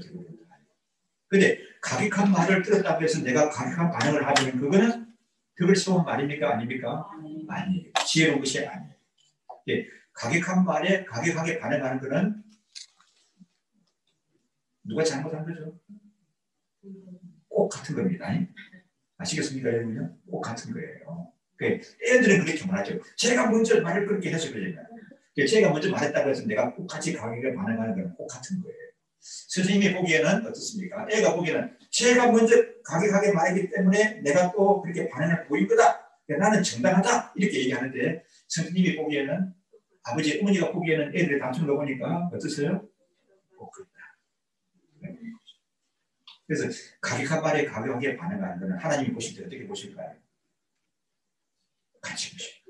그런데 과격한 말을 들었다고 해서 내가 과격한 반응을 하면 그거는 덕을 세운 말입니까? 아닙니까? 아니에요. 지혜로운 것이 아니에요. 예, 가격한 말에 가격하게 반응하는 것은 누가 잘못한 거죠? 꼭 같은 겁니다. 아시겠습니까, 여러분요? 꼭 같은 거예요. 애들은 그렇게 말하죠. 제가 먼저 말을 그렇게 해서 그러잖아요. 제가 먼저 말했다고 해서 내가 꼭 같이 가격에 반응하는 건 꼭 같은 거예요. 선생님이 보기에는 어떻습니까? 애가 보기에는 제가 먼저 가격하게 말했기 때문에 내가 또 그렇게 반응을 보인 거다. 나는 정당하다. 이렇게 얘기하는데 선생님이 보기에는 아버지, 어머니가 보기에는 애들의 단순을 보니까 어떠세요? 꼭 그렇다. 그래서 가격한 말에 가격하게 반응하는 것은 하나님이 보실 때 어떻게 보실까요? 같이 보십니다.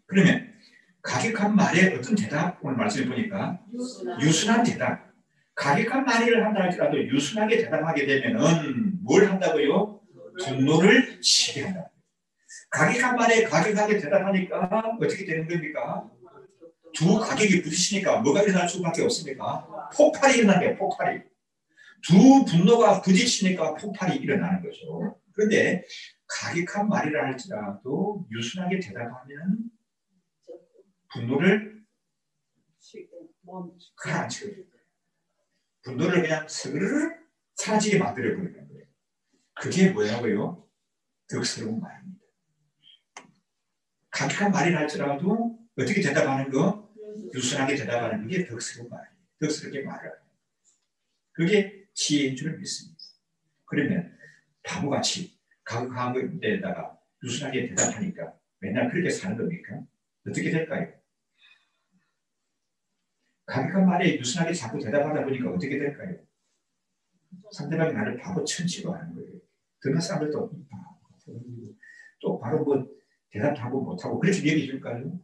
그러면 가격한 말에 어떤 대답? 오늘 말씀을 보니까 유순한 대답. 가격한 말을 한다 할지라도 유순하게 대답하게 되면은 뭘 한다고요? 분노를 치게 한다. 가격한 말에 가격하게 대답하니까 어떻게 되는 겁니까? 두 가격이 부딪히니까 뭐가 일어날 수밖에 없습니까? 폭발이 일어나게 폭발이. 두 분노가 부딪히니까 폭발이 일어나는 거죠. 그런데 가격한 말이라 할지라도 유순하게 대답하면 분노를 가라앉히고 분노를 그냥 스르르 사라지게 만들어버리는 거예요. 그게 뭐냐고요? 덕스러운 말입니다. 가격한 말이라 할지라도 어떻게 대답하는 거? 유순하게 대답하는 게 덕스러운 말이에요. 덕스럽게 말을 하는 그게 지혜인 줄 믿습니다. 그러면 바보같이 가격한 데다가 유순하게 대답하니까 맨날 그렇게 사는 겁니까? 어떻게 될까요? 가격한 말에 유순하게 자꾸 대답하다 보니까 어떻게 될까요? 상대방이 나를 바보 천치로 하는 거예요. 듣는 사람들도 또 바로 뭐 대답하고 못하고 그렇게 얘기해 줄까요?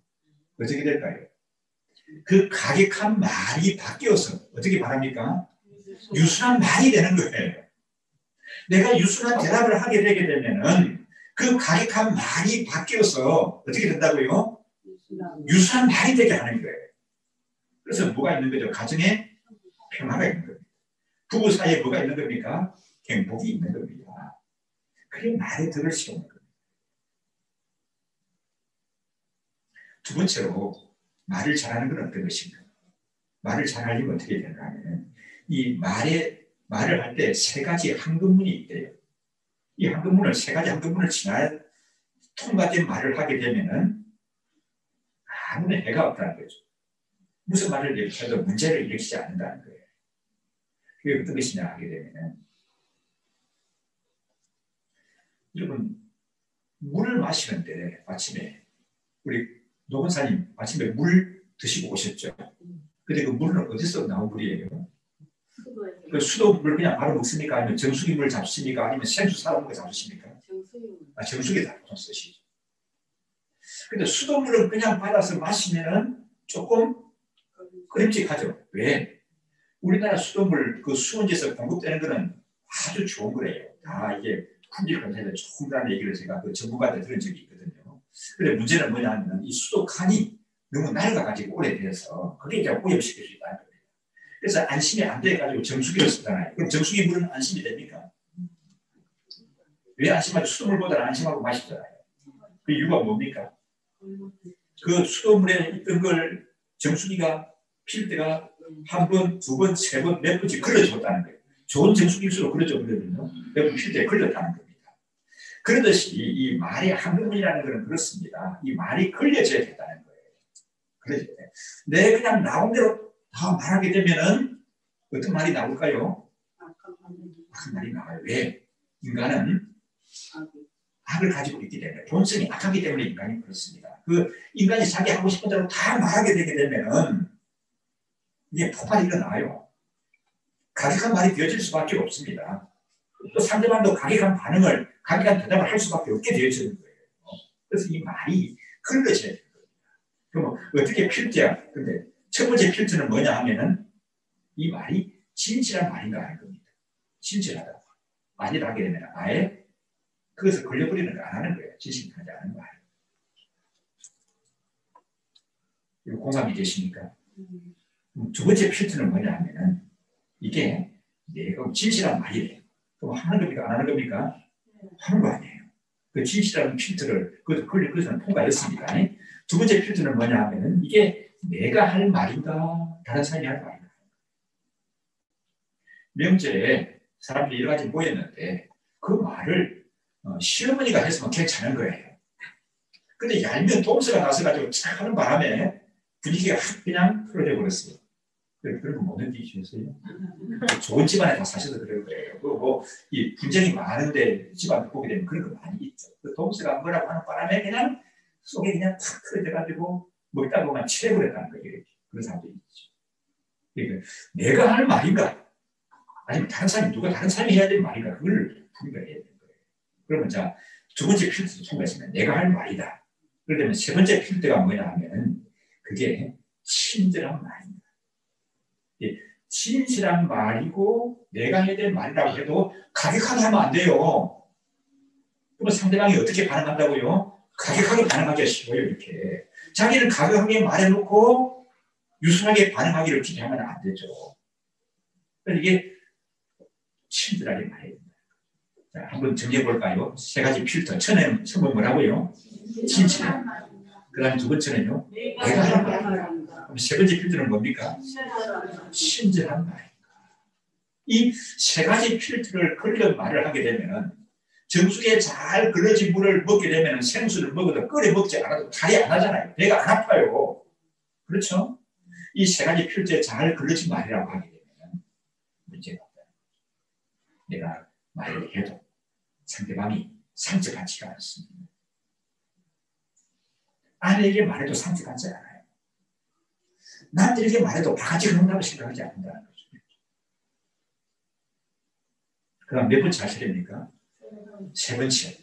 어떻게 될까요? 그 가격한 말이 바뀌어서 어떻게 말합니까? 유순한 말이 되는 거예요. 내가 유순한 대답을 하게 되게 되면은 그 가격한 말이 바뀌어서 어떻게 된다고요? 유순한 말이 되게 하는 거예요. 그래서 뭐가 있는 거죠? 가정에 평화가 있는 겁니다. 부부 사이에 뭐가 있는 겁니까? 행복이 있는 겁니다. 그게 말의 덕을 세우는 겁니다. 두 번째로 말을 잘하는 건 어떤 것인가? 말을 잘하려면 어떻게 되는가 하면 이 말을 할 때 세 가지 한근문이 있대요. 이 한근문을 세 가지 한근문을 지나 통과된 말을 하게 되면은 아무런 해가 없다는 거죠. 무슨 말을 해도 문제를 일으키지 않는다는 거예요. 그게 어떤 것이냐 하게 되면은 여러분 물을 마시는데 아침에 우리 노건사님 아침에 물 드시고 오셨죠? 근데 그 물은 어디서 나온 물이에요? 그 수돗물 그냥 바로 먹습니까? 아니면 정수기 물 잡수십니까? 아니면 생수 사온 거 잡수십니까? 정수기 다 쓰시죠. 근데 수돗물은 그냥 받아서 마시면은 조금 끓임직하죠. 왜? 우리나라 수돗물 그 수원지에서 공급되는 거는 아주 좋은 거래요. 다 이게 품질 검사에서 좋다는 얘기를 제가 그 전문가한테 들은 적이 있거든요. 근데 문제는 뭐냐면 이 수도칸이 너무 낡아가지고 오래돼서 그게 이제 오염시킬 수 있다는 거예요. 그래서 안심이 안 돼가지고 정수기를 쓰잖아요. 그럼 정수기 물은 안심이 됩니까? 왜 안심하죠? 수돗물보다는 안심하고 마시잖아요. 그 이유가 뭡니까? 그 수돗물에 있던 걸 정수기가 필 때가 한 번, 두 번, 세 번, 몇 번씩 걸러줬다는 거예요. 좋은 정수기일수록 걸러줬거든요. 몇 번 필 때 걸렸다는 겁니다. 그러듯이 이 말의 한근문이라는 것은 그렇습니다. 이 말이 걸려져야 된다는 거예요. 그래서 내 그냥 나온 대로 다 말하게 되면은 어떤 말이 나올까요? 악한 말이 나와요. 왜? 인간은 악을 가지고 있기 때문에 본성이 악하기 때문에 인간이 그렇습니다. 그 인간이 자기 하고 싶은 대로 다 말하게 되게 되면은 이게 폭발이 일어나요. 가격한 말이 되어질 수밖에 없습니다. 또 상대방도 가격한 반응을, 가격한 대답을 할 수밖에 없게 되어지는 거예요. 그래서 이 말이 걸러져야 됩니다. 그럼 어떻게 필터야? 근데 첫 번째 필터는 뭐냐 하면은 이 말이 진실한 말인가 하는 겁니다. 진실하다. 말이라 하게 되면 아예 그것을 걸려버리는 거 안 하는 거예요. 진실하지 않은 말. 이거 공감이 되십니까? 두 번째 필터는 뭐냐 하면은 이게 내가 진실한 말이래요. 그럼 하는 겁니까? 안 하는 겁니까? 하는 거 아니에요. 그 진실이라는 필터를 그것은 통과했습니다. 두 번째 필터는 뭐냐 하면은 이게 내가 할 말인가 다른 사람이 할 말인가. 명절에 사람들이 여러 가지 모였는데 그 말을 시어머니가 했으면 괜찮은 거예요. 근데 얄미운 동서가 나서가지고 착 하는 바람에 분위기가 확 그냥 풀어져 버렸어요. 그런 거 못 느끼셨어요? 좋은 집안에 다 사셔서 그럴 거예요. 그리고 이 분쟁이 많은데 집안을 보게 되면 그런 거 많이 있죠. 그 동서가 뭐라고 하는 바람에 그냥 속에 그냥 탁 틀어져가지고 먹다 보면 취해버렸다는 거예요. 이렇게. 그런 사람들이 있죠. 그러니까 내가 할 말인가? 아니면 다른 사람이 누가 다른 사람이 해야 될 말인가? 그걸 분별해야 되는 거예요. 그러면 자, 두 번째 필터도 통과했으면 내가 할 말이다. 그러면 세 번째 필터가 뭐냐 하면 그게 친절한 말입니다. 진실한 말이고 내가 해야 될 말이라고 해도 가격하게 하면 안 돼요. 그러면 상대방이 어떻게 반응한다고요? 가격하게 반응하기가 쉬워요. 이렇게 자기는 가격하게 말해놓고 유순하게 반응하기를 기대하면 안 되죠. 그래서 이게 친절하게 말해야 됩니다. 자, 한번 정리해 볼까요? 세 가지 필터. 처음에 뭐라고요? 진실. 그 다음에 두 번째는요? 내가 할 말. 그럼 세 번째 필터는 뭡니까? 친절한 말입니다. 이 세 가지 필터를 걸려 말을 하게 되면 정수기에 잘 걸러진 물을 먹게 되면 생수를 먹어도 끓여 먹지 않아도 탈이 안 하잖아요. 배가 안 아파요. 그렇죠? 이 세 가지 필터에 잘 걸러진 말이라고 하게 되면 문제가 없다. 내가 말을 해도 상대방이 상처받지가 않습니다. 아내에게 말해도 상처받지 않아요. 남들에게 말해도 바가지 그런다고 생각하지 않는다는 거죠. 그럼 몇 번째 하셔야 됩니까? 세 번째.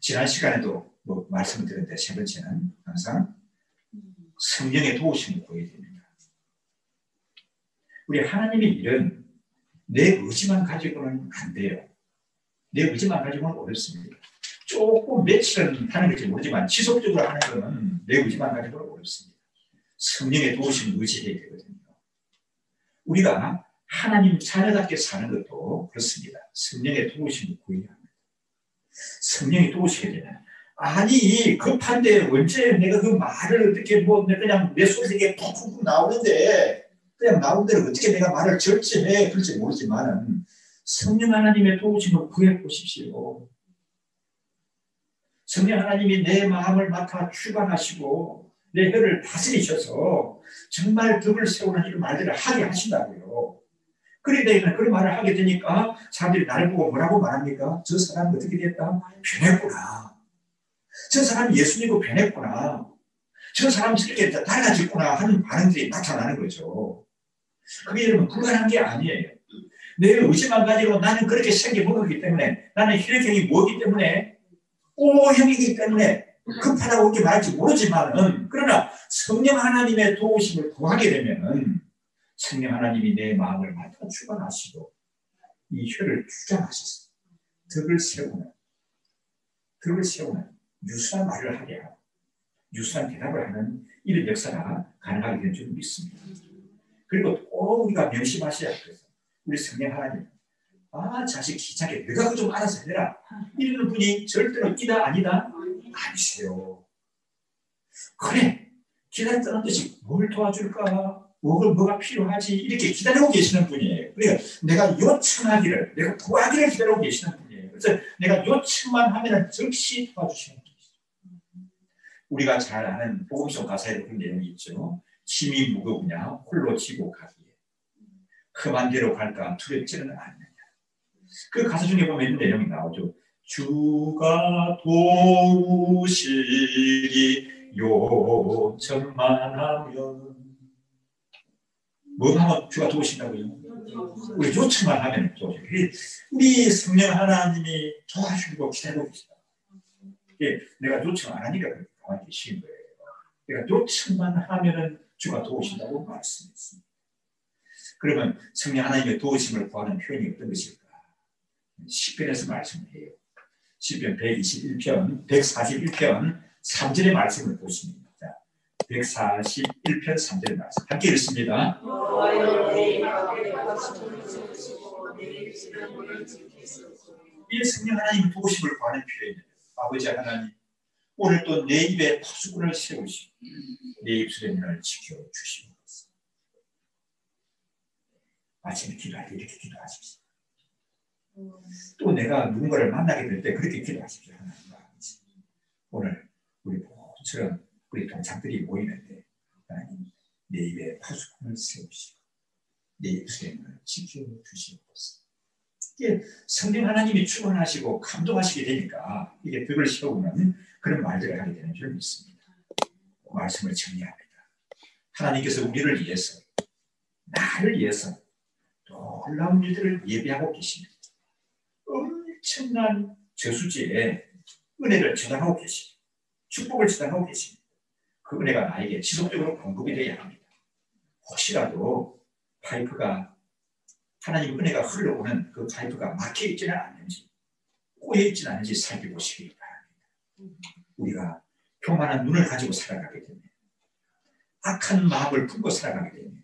지난 시간에도 말씀을 드렸는데 세 번째는 항상 성령의 도우심을 구해야 됩니다. 우리 하나님의 일은 내 의지만 가지고는 안 돼요. 내 의지만 가지고는 어렵습니다. 조금 며칠은 하는 건지 모르지만 지속적으로 하는 것은 내 의지만 가지고는 어렵습니다. 성령의 도우심을 의지해야 되거든요. 우리가 하나님 자녀답게 사는 것도 그렇습니다. 성령의 도우심을 구해야 합니다. 성령이 도우시게 되면 아니 급한데 언제 내가 그 말을 어떻게 그냥 내 속에서 이게 푹푹 나오는데 그냥 나온 대로 어떻게 내가 말을 절제해 그럴지 모르지만 성령 하나님의 도우심을 구해 보십시오. 성령 하나님이 내 마음을 맡아 주관하시고 내 혀를 다스리셔서 정말 덕을 세우는 이런 말들을 하게 하신다고요. 그러니까 그런 말을 하게 되니까 사람들이 나를 보고 뭐라고 말합니까? 저 사람은 어떻게 됐다? 변했구나. 저 사람이 예수 믿고 변했구나. 저 사람이 이렇게 달라졌구나 하는 반응들이 나타나는 거죠. 그게 여러분 불가능한 게 아니에요. 내 의지만 가지고 나는 그렇게 생겨먹었기 때문에 나는 혈액형이 뭐기 때문에 O형이기 때문에 급하다고 이렇게 말할지 모르지만은 그러나 성령 하나님의 도우심을 구하게 되면은 성령 하나님이 내 마음을 맡아 주관하시고 이 혀를 주장하셔서 덕을 세우는 유수한 말을 하게 하고 유수한 대답을 하는 이런 역사가 가능하게 된 줄 믿습니다. 그리고 꼭 우리가 명심하셔야 해요. 우리 성령 하나님 자식 기차게 내가 그거 좀 알아서 해라 이러는 분이 절대로 이다 아니다 아니세요. 그래 기다렸다는 듯이 뭘 도와줄까 뭐가 필요하지 이렇게 기다리고 계시는 분이에요. 그러니까 내가 요청하기를 내가 구하기를 기다리고 계시는 분이에요. 그래서 내가 요청만 하면 즉시 도와주시는 분이죠. 우리가 잘 아는 복음성 가사에 그런 내용이 있죠. 짐이 무거우냐 홀로 지고 가기에 험한 데로 갈까 두렵지는 않느냐. 그 가사 중에 보면 이런 내용이 나오죠. 주가 도우시리 요청만 하면 뭐 하면 주가 도우신다고요? 우리 요청만 하면 도우시죠. 우리 성령 하나님이 도와주고 기다리고 계시다. 내가 요청 안 하니까 그렇게 가만히 계신 거예요. 내가 요청만 하면은 주가 도우신다고 말씀했습니다. 그러면 성령 하나님의 도우심을 구하는 표현이 어떤 것일까? 시편에서 말씀해요. 시편 121편, 141편 3절의 말씀을 보십니다. 141편 3절의 말씀 함께 읽습니다. 이 성령 하나님의 도우심을 구하는 표현이에요. 아버지 하나님, 오늘 또 내 입에 파수꾼을 세우시고 내 입술의 문을 지켜주시옵소서. 아침에 기도할 때 이렇게 기도하십시오. 또 내가 누군가를 만나게 될 때 그렇게 기도하십시오. 하나님 아버지, 오늘 우리 모처럼 우리 동창들이 모이는데 하나님, 내 입에 파수꾼을 세우시고 내 입술의 문을 지켜주시옵소서. 이게 성령 하나님이 축원하시고 감동하시게 되니까 이게 덕을 세우는 그런 말들을 하게 되는 줄 믿습니다. 말씀을 정리합니다. 하나님께서 우리를 위해서, 나를 위해서 놀라운 일들을 예비하고 계십니다. 엄청난 저수지에 은혜를 저장하고 계십니다. 축복을 저장하고 계십니다. 그 은혜가 나에게 지속적으로 공급이 되어야 합니다. 혹시라도 파이프가, 하나님 은혜가 흘러오는 그 파이프가 막혀 있지는 않는지, 꼬여 있지는 않은지 살펴보시기 바랍니다. 우리가 교만한 눈을 가지고 살아가게 되면, 악한 마음을 품고 살아가게 되면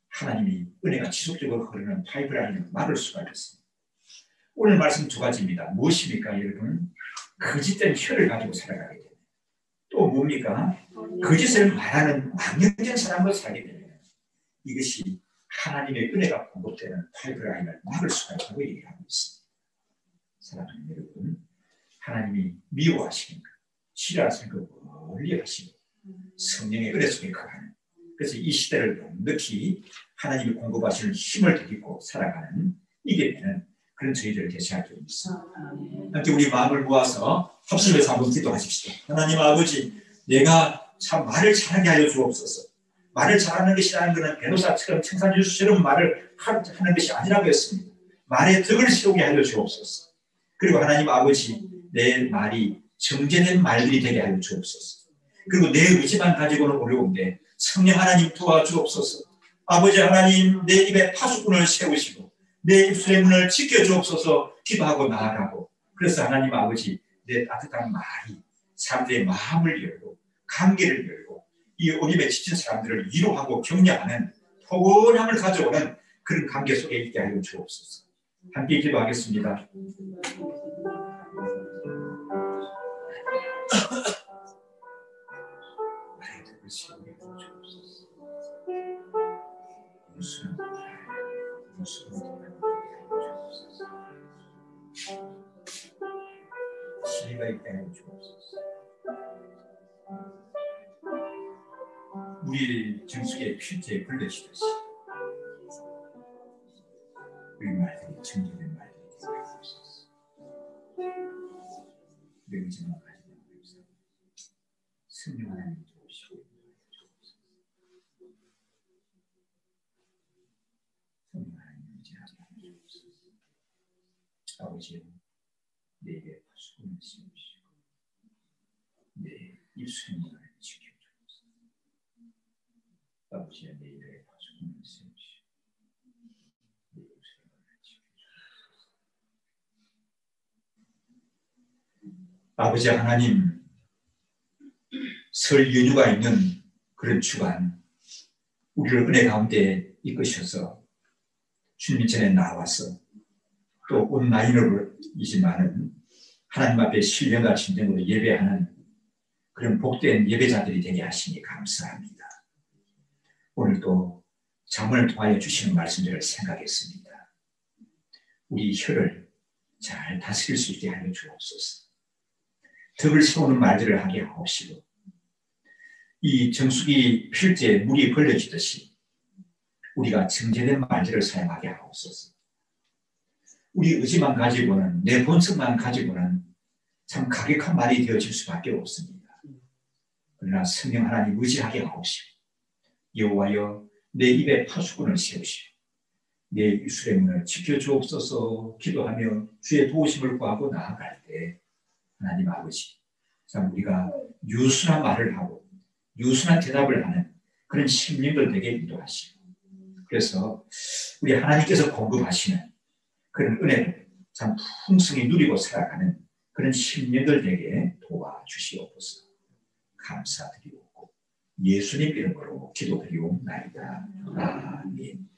하나님이 은혜가 지속적으로 흐르는 파이프라인을 막을 수가 있습니다. 오늘 말씀 두 가지입니다. 무엇입니까, 여러분? 거짓된 혀를 가지고 살아가게 되면, 또 뭡니까? 거짓을 말하는 망령된 사람으로 살게 되면 이것이 하나님의 은혜가 공급되는 파이프라인을 막을 수가 있다고 얘기하고 있습니다. 사랑하는 여러분, 하나님이 미워하시는 것, 싫어하시는 것 멀리 하시고 성령의 은혜 속에 거하는, 그래서 이 시대를 넉넉히 하나님이 공급하시는 힘을 드리고 살아가는 이겨내는 그런 저희들을 대체할 줄 믿습니다. 함께 우리 마음을 모아서 합심해서 한번 기도하십시오. 하나님 아버지, 내가 참 말을 잘하게 하여 주옵소서. 말을 잘하는 것이라는 것은 변호사처럼 청산유수처럼 말을 하는 것이 아니라고 했습니다. 말의 덕을 세우게 하여 주옵소서. 그리고 하나님 아버지, 내 말이 정제된 말들이 되게 하여 주옵소서. 그리고 내 의지만 가지고는 어려운데 성령 하나님 도와주옵소서. 아버지 하나님, 내 입에 파수꾼을 세우시고 내 입술의 문을 지켜주옵소서. 기도하고 나아가고, 그래서 하나님 아버지, 내 따뜻한 말이 사람들의 마음을 열고 관계를 열고 이 오림에 지친 사람들을 위로하고 격려하는 포근함을 가져오는 그런 관계 속에 있게 하여 주옵소서. 함께 기도하겠습니다. 시리가 있게 하여 주옵소서. 우리 정수의 필체에 걸려지듯이 우리 말들이 정제된 말들이 되게 하여 주옵소서. 내 의지만 가지고 있어 성령 하나님 도우시고 성령 하나님 의지하게 하여 주옵소서. 아버지, 내 입에 파수꾼을 세우시고 내 입술의 문을 지켜주옵소서. 아버지, 내 입에 파수꾼을 세우시고 내 입술의 문을 지켜주옵소서. 아버지 하나님, 설 연휴가 있는 그런 주간 우리를 은혜 가운데 이끄셔서 주님 전에 나와서 또 온라인으로이지만은 하나님 앞에 신령과 진정으로 예배하는 그런 복된 예배자들이 되게 하시니 감사합니다. 오늘도 잠을 통하여 주시는 말씀들을 생각했습니다. 우리 혀를 잘 다스릴 수 있게 하여 주옵소서. 덕을 세우는 말들을 하게 하옵시고 이 정수기 필지에 물이 벌려지듯이 우리가 정제된 말들을 사용하게 하옵소서. 우리 의지만 가지고는, 내 본성만 가지고는 참 가격한 말이 되어질 수밖에 없습니다. 그러나 성령 하나님 의지하게 하옵시고 여호와여, 내 입에 파수꾼을 세우시고 내 입술의 문을 지켜주옵소서. 기도하며 주의 도우심을 구하고 나아갈 때 하나님 아버지, 참 우리가 유순한 말을 하고 유순한 대답을 하는 그런 심령들 되게 인도하시고, 그래서 우리 하나님께서 공급하시는 그런 은혜를 참 풍성히 누리고 살아가는 그런 심령들 되게 도와주시옵소서. 감사드리옵고 예수님 이름으로 기도드리옵나이다. 아멘.